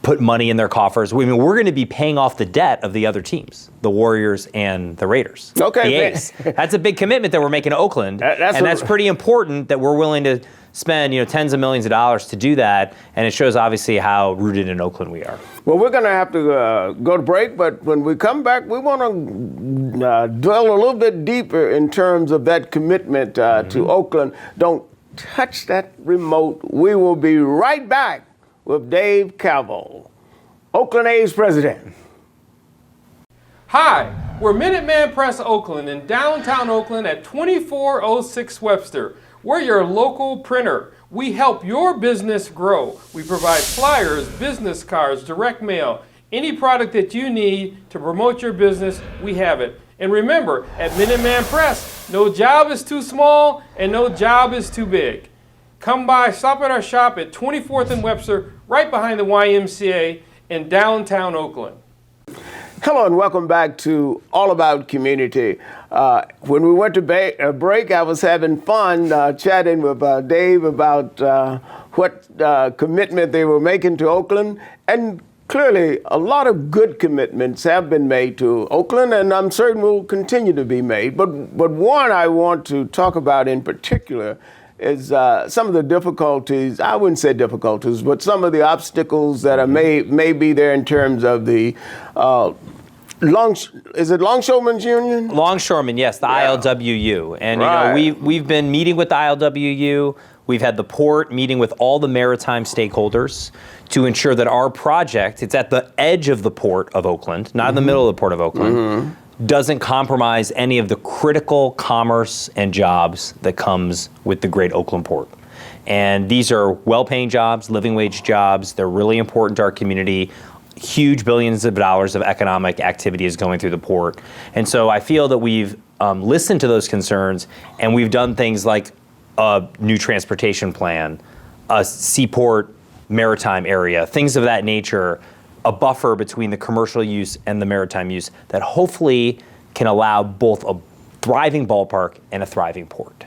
put money in their coffers. I mean, we're going to be paying off the debt of the other teams, the Warriors and the Raiders. Okay. The A's. That's a big commitment that we're making to Oakland. That's pretty important that we're willing to spend, you know, tens of millions of dollars to do that, and it shows obviously how rooted in Oakland we are. Well, we're going to have to go to break, but when we come back, we want to dwell a little bit deeper in terms of that commitment to Oakland. Don't touch that remote. We will be right back with Dave Kaval, Oakland A's president. Hi, we're Minuteman Press Oakland in downtown Oakland at 2406 Webster. We're your local printer. We help your business grow. We provide flyers, business cards, direct mail, any product that you need to promote your business, we have it. And remember, at Minuteman Press, no job is too small and no job is too big. Come by, stop at our shop at 24th and Webster, right behind the YMCA in downtown Oakland. Hello and welcome back to All About Community. When we went to break, I was having fun chatting with Dave about what commitment they were making to Oakland. And clearly, a lot of good commitments have been made to Oakland, and I'm certain will continue to be made. But one I want to talk about in particular is some of the difficulties, I wouldn't say difficulties, but some of the obstacles that are may be there in terms of the Longshoremen's Union? Longshoremen, yes, the ILWU. And you know, we've been meeting with the ILWU. We've had the port meeting with all the maritime stakeholders to ensure that our project, it's at the edge of the port of Oakland, not in the middle of the port of Oakland, doesn't compromise any of the critical commerce and jobs that comes with the great Oakland port. And these are well-paying jobs, living wage jobs. They're really important to our community. Huge billions of dollars of economic activity is going through the port. And so I feel that we've listened to those concerns, and we've done things like a new transportation plan, a seaport maritime area, things of that nature, a buffer between the commercial use and the maritime use that hopefully can allow both a thriving ballpark and a thriving port.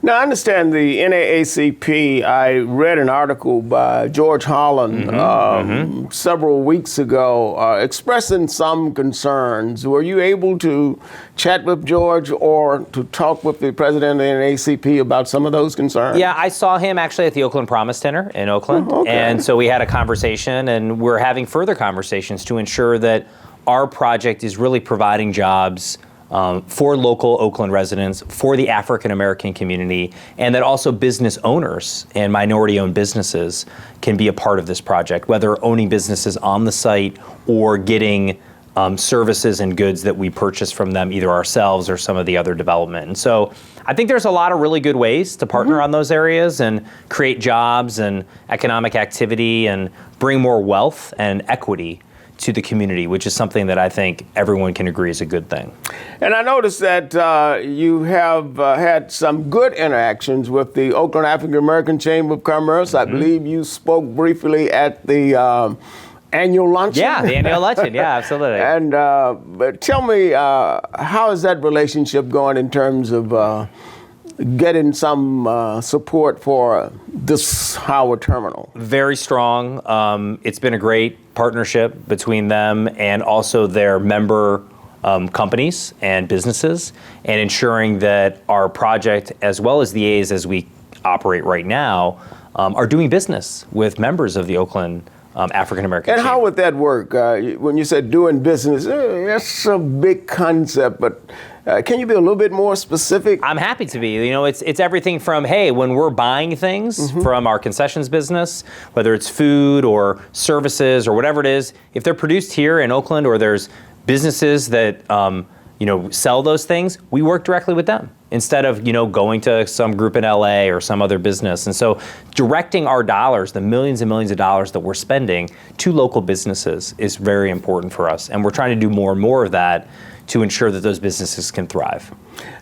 Now, I understand the NAACP. I read an article by George Holland several weeks ago expressing some concerns. Were you able to chat with George or to talk with the president of the NAACP about some of those concerns? Yeah, I saw him actually at the Oakland Promise Dinner in Oakland. Oh, okay. And so we had a conversation, and we're having further conversations to ensure that our project is really providing jobs for local Oakland residents, for the African American community, and that also business owners and minority-owned businesses can be a part of this project, whether owning businesses on the site or getting services and goods that we purchase from them, either ourselves or some of the other development. And so I think there's a lot of really good ways to partner on those areas and create jobs and economic activity and bring more wealth and equity to the community, which is something that I think everyone can agree is a good thing. And I noticed that you have had some good interactions with the Oakland African American Chamber of Commerce. I believe you spoke briefly at the annual luncheon. Yeah, the annual luncheon. Yeah, absolutely. And but tell me, how is that relationship going in terms of getting some support for this Howard terminal? Very strong. It's been a great partnership between them and also their member companies and businesses, and ensuring that our project, as well as the A's as we operate right now, are doing business with members of the Oakland African American And Chamber. how would that work? When you said doing business, that's a big concept, but can you be a little bit more specific? I'm happy to be. You know, it's everything from, hey, when we're buying things from our concessions business, whether it's food or services or whatever it is, if they're produced here in Oakland or there's businesses that sell those things, we work directly with them instead of going to some group in LA or some other business. And so directing our dollars, the millions and millions of dollars that we're spending, to local businesses is very important for us. And we're trying to do more and more of that to ensure that those businesses can thrive.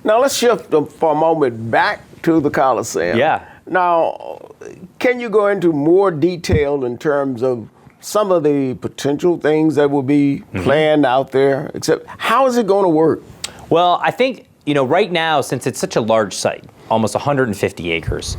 Now let's shift for a moment back to the Coliseum. Yeah. Now, can you go into more detail in terms of some of the potential things that will be planned out there? Except, how is it going to work? Well, I think, right now, since it's such a large site, almost 150 acres,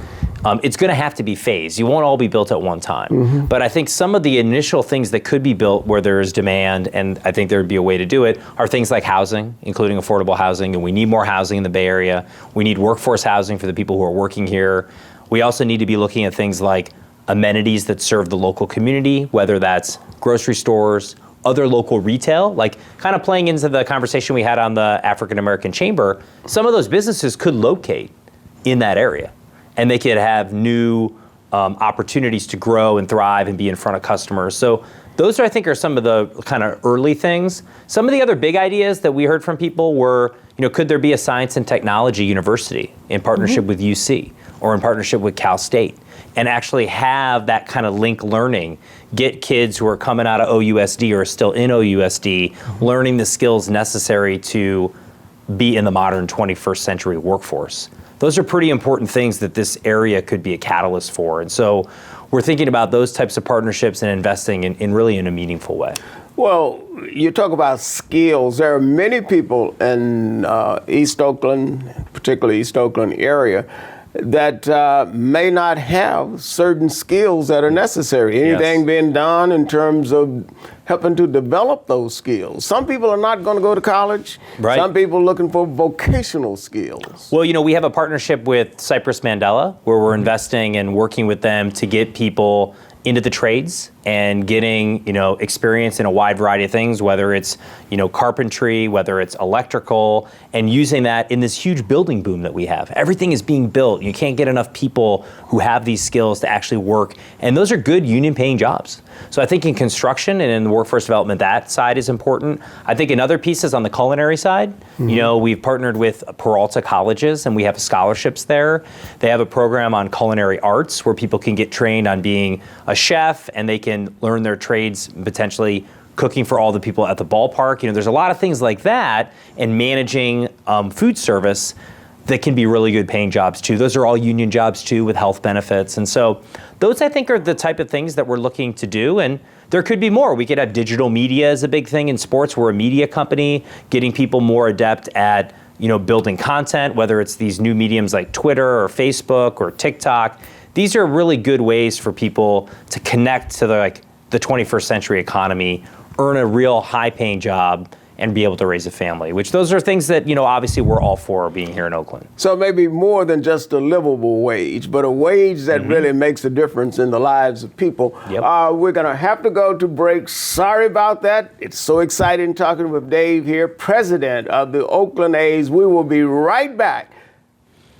it's going to have to be phased. You won't all be built at one time. But I think some of the initial things that could be built where there is demand, and I think there would be a way to do it, are things like housing, including affordable housing, and we need more housing in the Bay Area. We need workforce housing for the people who are working here. We also need to be looking at things like amenities that serve the local community, whether that's grocery stores, other local retail, like kind of playing into the conversation we had on the African American Chamber. Some of those businesses could locate in that area, and they could have new opportunities to grow and thrive and be in front of customers. So those, I think, are some of the kind of early things. Some of the other big ideas that we heard from people were, could there be a science and technology university in partnership with UC or in partnership with Cal State, and actually have that kind of link learning, get kids who are coming out of OUSD or are still in OUSD learning the skills necessary to be in the modern 21st century workforce. Those are pretty important things that this area could be a catalyst for. And so we're thinking about those types of partnerships and investing in really in a meaningful way. Well, you talk about skills. There are many people in East Oakland, particularly East Oakland area, that may not have certain skills that are necessary. Anything being done in terms of helping to develop those skills. Some people are not going to go to college. Right. Some people are looking for vocational skills. Well, we have a partnership with Cypress Mandela where we're investing and working with them to get people into the trades and getting, experience in a wide variety of things, whether it's, carpentry, whether it's electrical, and using that in this huge building boom that we have. Everything is being built. You can't get enough people who have these skills to actually work, and those are good union-paying jobs. So I think in construction and in the workforce development, that side is important. I think another piece is on the culinary side. We've partnered with Peralta colleges, and we have scholarships there. They have a program on culinary arts where people can get trained on being a chef, and they can learn their trades, potentially cooking for all the people at the ballpark. There's a lot of things like that, and managing food service that can be really good paying jobs too. Those are all union jobs too, with health benefits. And so those, I think, are the type of things that we're looking to do. And there could be more. We could have digital media as a big thing in sports. We're a media company, getting people more adept at building content, whether it's these new mediums like Twitter or Facebook or TikTok. These are really good ways for people to connect to the 21st century economy, earn a real high-paying job, and be able to raise a family, which those are things that, obviously we're all for being here in Oakland. So maybe more than just a livable wage, but a wage that really makes a difference in the lives of people. Yep. We're going to have to go to break. Sorry about that. It's so exciting talking with Dave here, president of the Oakland A's. We will be right back.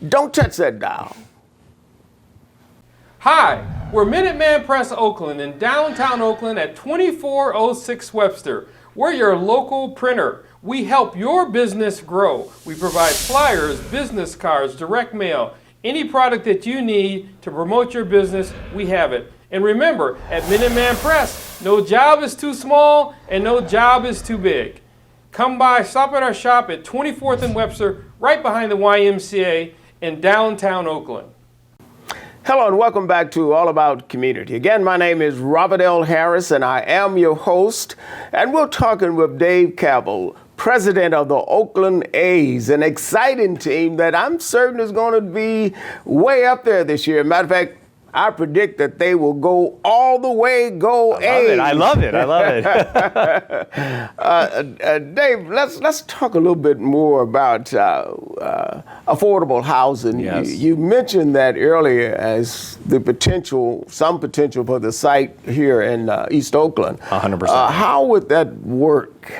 Don't touch that dial. Hi, we're Minuteman Press Oakland in downtown Oakland at 2406 Webster. We're your local printer. We help your business grow. We provide flyers, business cards, direct mail, any product that you need to promote your business, we have it. And remember, at Minuteman Press, no job is too small and no job is too big. Come by, stop at our shop at 24th and Webster, right behind the YMCA in downtown Oakland. Hello and welcome back to All About Community. Again, my name is Robert L. Harris and I am your host. And we're talking with Dave Kaval, president of the Oakland A's, an exciting team that I'm certain is going to be way up there this year. Matter of fact, I predict that they will go all the way, go A's. I love it. Dave, let's talk a little bit more about affordable housing. Yes. You mentioned that earlier as some potential for the site here in East Oakland. 100%. How would that work?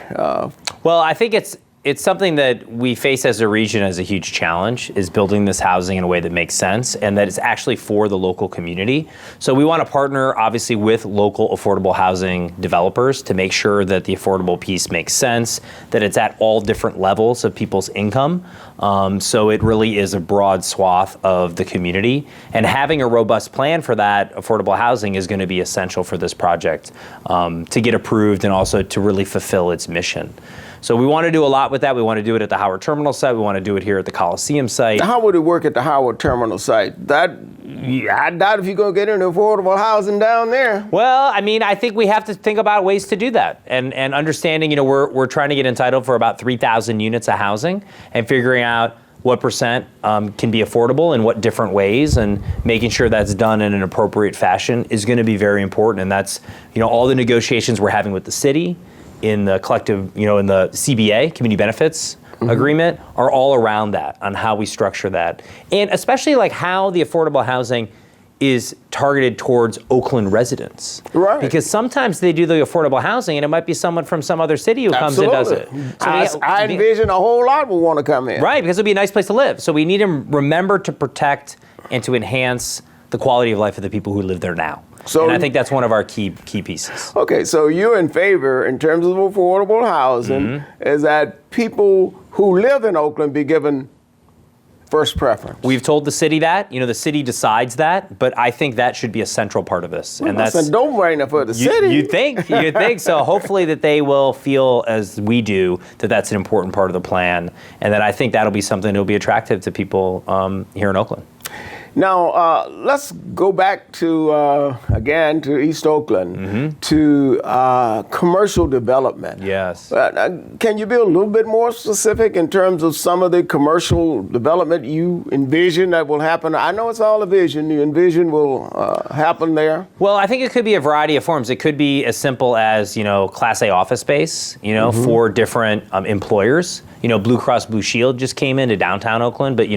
Well, I think it's something that we face as a region as a huge challenge, is building this housing in a way that makes sense and that it's actually for the local community. So we want to partner, obviously, with local affordable housing developers to make sure that the affordable piece makes sense, that it's at all different levels of people's income. So it really is a broad swath of the community. And having a robust plan for that affordable housing is going to be essential for this project to get approved and also to really fulfill its mission. So we want to do a lot with that. We want to do it at the Howard Terminal site. We want to do it here at the Coliseum site. How would it work at the Howard Terminal site? I doubt if you're going to get into affordable housing down there. Well, I think we have to think about ways to do that, and understanding, we're trying to get entitled for about 3,000 units of housing, and figuring out what percent can be affordable in what different ways, and making sure that's done in an appropriate fashion is going to be very important. And that's, all the negotiations we're having with the city, in the collective, in the CBA, Community Benefits Agreement, are all around that, on how we structure that. And especially how the affordable housing is targeted towards Oakland residents. Right. Because sometimes they do the affordable housing and it might be someone from some other city who comes and does it. So I envision a whole lot will want to come in. Right, because it'll be a nice place to live. So we need to remember to protect and to enhance the quality of life of the people who live there now. And I think that's one of our key pieces. Okay, so you're in favor, in terms of affordable housing, is that people who live in Oakland be given first preference. We've told the city that. The city decides that, but I think that should be a central part of this. Well, and that's a no-brainer for the city. You'd think. So hopefully that they will feel, as we do, that that's an important part of the plan, and that I think that'll be something that'll be attractive to people here in Oakland. Now, let's go back to, again, to East Oakland, to commercial development. Yes. Can you be a little bit more specific in terms of some of the commercial development you envision that will happen? I know it's all a vision. You envision will happen there. Well, I think it could be a variety of forms. It could be as simple as, Class A office space, for different employers. Blue Cross Blue Shield just came into downtown Oakland, but,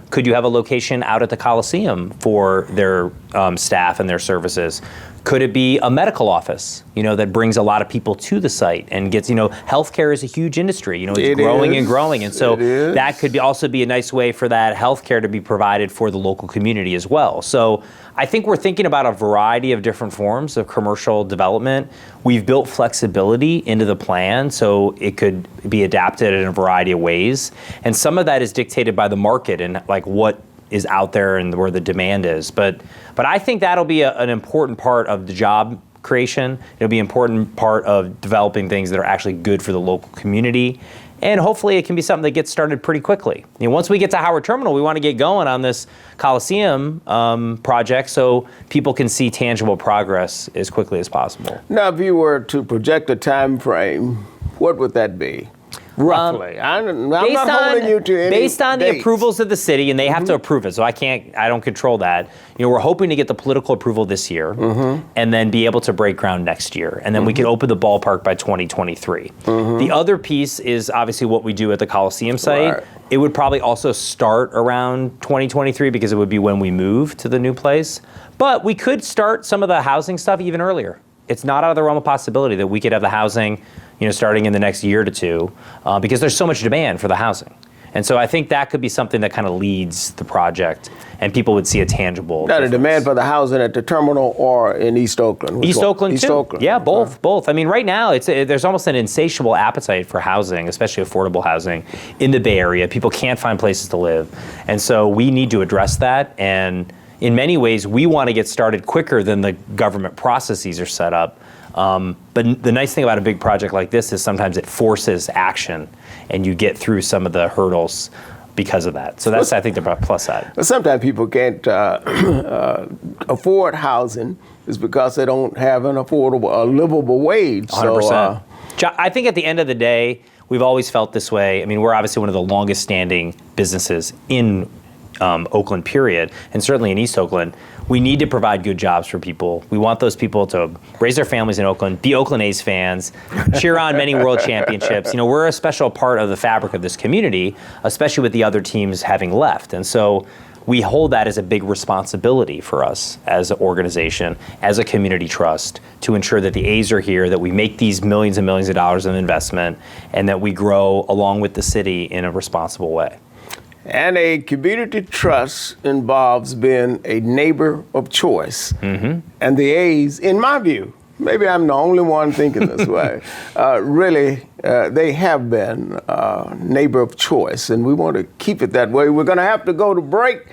could you have a location out at the Coliseum for their staff and their services? Could it be a medical office, that brings a lot of people to the site and gets, healthcare is a huge industry, it's growing and growing. And so that could also be a nice way for that healthcare to be provided for the local community as well. So I think we're thinking about a variety of different forms of commercial development. We've built flexibility into the plan so it could be adapted in a variety of ways. And some of that is dictated by the market and like what is out there and where the demand is. But I think that'll be an important part of the job creation. It'll be an important part of developing things that are actually good for the local community. And hopefully it can be something that gets started pretty quickly. Once we get to Howard Terminal, we want to get going on this Coliseum project so people can see tangible progress as quickly as possible. Now, if you were to project a time frame, what would that be? Roughly. I'm not holding you to any Based on dates. the approvals of the city, and they have to approve it, so I don't control that. We're hoping to get the political approval this year, and then be able to break ground next year, and then we can open the ballpark by 2023. The other piece is obviously what we do at the Coliseum site. Right. It would probably also start around 2023 because it would be when we move to the new place. But we could start some of the housing stuff even earlier. It's not out of the realm of possibility that we could have the housing starting in the next year to two, because there's so much demand for the housing. And so I think that could be something that kind of leads the project, and people would see a tangible Now, the difference. demand for the housing at the terminal or in East Oakland? East Oakland East too. Oakland. Yeah, both. I mean, right now there's almost an insatiable appetite for housing, especially affordable housing in the Bay Area. People can't find places to live, and so we need to address that. And in many ways, we want to get started quicker than the government processes are set up. But the nice thing about a big project like this is sometimes it forces action, and you get through some of the hurdles because of that. So that's, I think, the plus side. But sometimes people can't afford housing is because they don't have an affordable, a livable wage. 100%. I think at the end of the day, we've always felt this way. I mean, we're obviously one of the longest standing businesses in Oakland, period, and certainly in East Oakland. We need to provide good jobs for people. We want those people to raise their families in Oakland, be Oakland A's fans, cheer on many world championships. We're a special part of the fabric of this community, especially with the other teams having left. And so we hold that as a big responsibility for us as an organization, as a community trust, to ensure that the A's are here, that we make these millions and millions of dollars of investment, and that we grow along with the city in a responsible way. And a community trust involves being a neighbor of choice. And the A's, in my view, maybe I'm the only one thinking this way, really, they have been a neighbor of choice, and we want to keep it that way. We're going to have to go to break.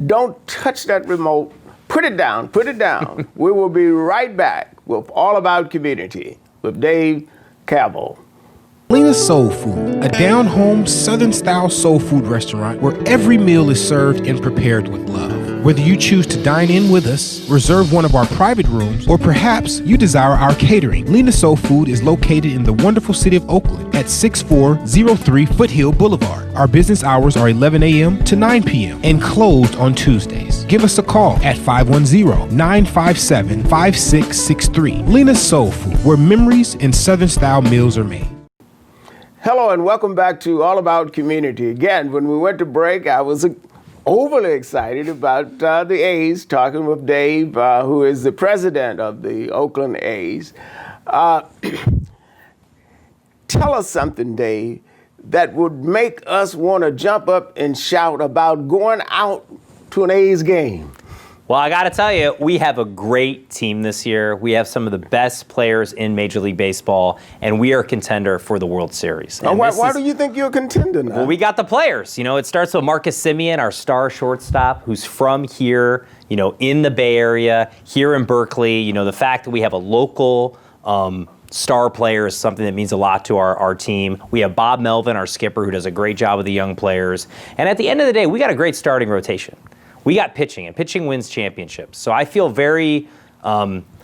Don't touch that remote. Put it down. Put it down. We will be right back with All About Community with Dave Kaval. Lena's Soul Food, a down-home, Southern-style soul food restaurant where every meal is served and prepared with love. Whether you choose to dine in with us, reserve one of our private rooms, or perhaps you desire our catering, Lena's Soul Food is located in the wonderful city of Oakland at 6403 Foothill Boulevard. Our business hours are 11 a.m. to 9 p.m. and closed on Tuesdays. Give us a call at 510-957-5663. Lena's Soul Food, where memories and Southern-style meals are made. Hello and welcome back to All About Community. Again, when we went to break, I was overly excited about the A's, talking with Dave, who is the president of the Oakland A's. Tell us something, Dave, that would make us want to jump up and shout about going out to an A's game. Well, I got to tell you, we have a great team this year. We have some of the best players in Major League Baseball, and we are a contender for the World Series. And why do you think you're a contender now? Well, we got the players. It starts with Marcus Semien, our star shortstop, who's from here, in the Bay Area, here in Berkeley. The fact that we have a local star player is something that means a lot to our team. We have Bob Melvin, our skipper, who does a great job with the young players. And at the end of the day, we got a great starting rotation. We got pitching, and pitching wins championships. So I feel very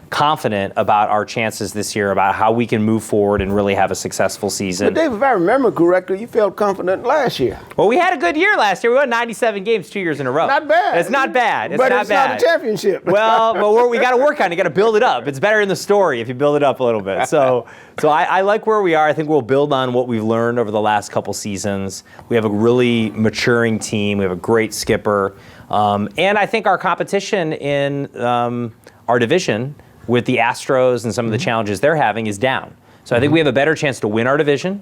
confident about our chances this year, about how we can move forward and really have a successful season. But Dave, if I remember correctly, you felt confident last year. Well, we had a good year last year. We won 97 games 2 years in a row. Not bad. It's not bad. It's but not it's bad. not a championship. Well, but we got to work on it. You got to build it up. It's better in the story if you build it up a little bit. So I like where we are. I think we'll build on what we've learned over the last couple seasons. We have a really maturing team. We have a great skipper. And I think our competition in our division with the Astros and some of the challenges they're having is down. So I think we have a better chance to win our division,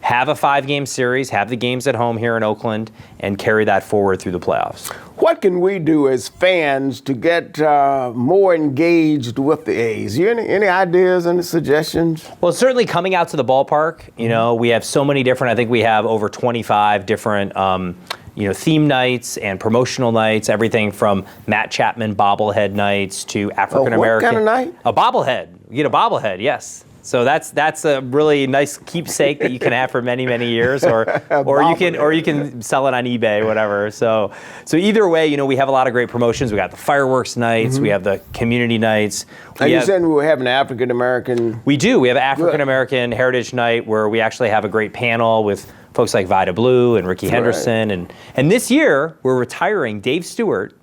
have a 5-game series, have the games at home here in Oakland, and carry that forward through the playoffs. What can we do as fans to get more engaged with the A's? Any ideas, any suggestions? Well, certainly coming out to the ballpark, you know, we have so many different, I think we have over 25 different theme nights and promotional nights, everything from Matt Chapman bobblehead nights to African American. What kind of night? A bobblehead. You get a bobblehead, yes. So that's a really nice keepsake that you can have for many, many years, or you can sell it on eBay, whatever. So either way, you know, we have a lot of great promotions. We got the fireworks nights, we have the community nights. And you said we were having African American. We do. We have African American Heritage Night where we actually have a great panel with folks like Vida Blue and Ricky Henderson, and this year we're retiring Dave Stewart.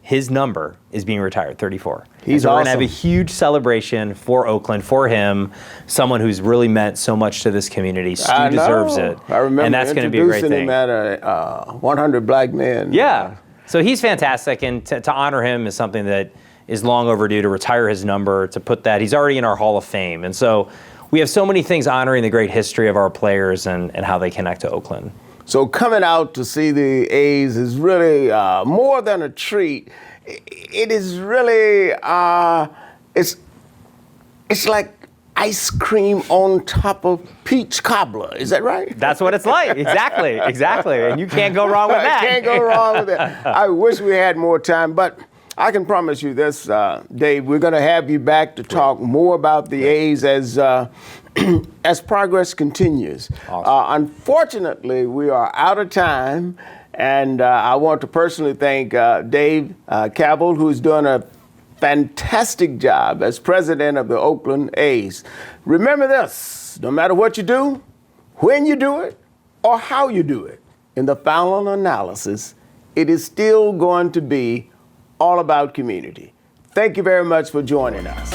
His number is being retired, 34. He's so awesome. We're going to have a huge celebration for Oakland, for him, someone who's really meant so much to this community. Stu deserves it. I remember and that's going to be a great introducing thing. him at a 100 Black Men. Yeah. So he's fantastic, and to honor him is something that is long overdue, to retire his number, to put that. He's already in our Hall of Fame. And so we have so many things honoring the great history of our players and how they connect to Oakland. So coming out to see the A's is really more than a treat. It is really, it's like ice cream on top of peach cobbler. Is that right? That's what it's like. Exactly. And you can't go wrong with that. Can't go wrong with that. I wish we had more time, but I can promise you this, Dave, we're going to have you back to talk more about the A's as progress continues. Awesome. Unfortunately, we are out of time, and I want to personally thank Dave Kaval, who's done a fantastic job as president of the Oakland A's. Remember this, no matter what you do, when you do it, or how you do it, in the final analysis, it is still going to be all about community. Thank you very much for joining us.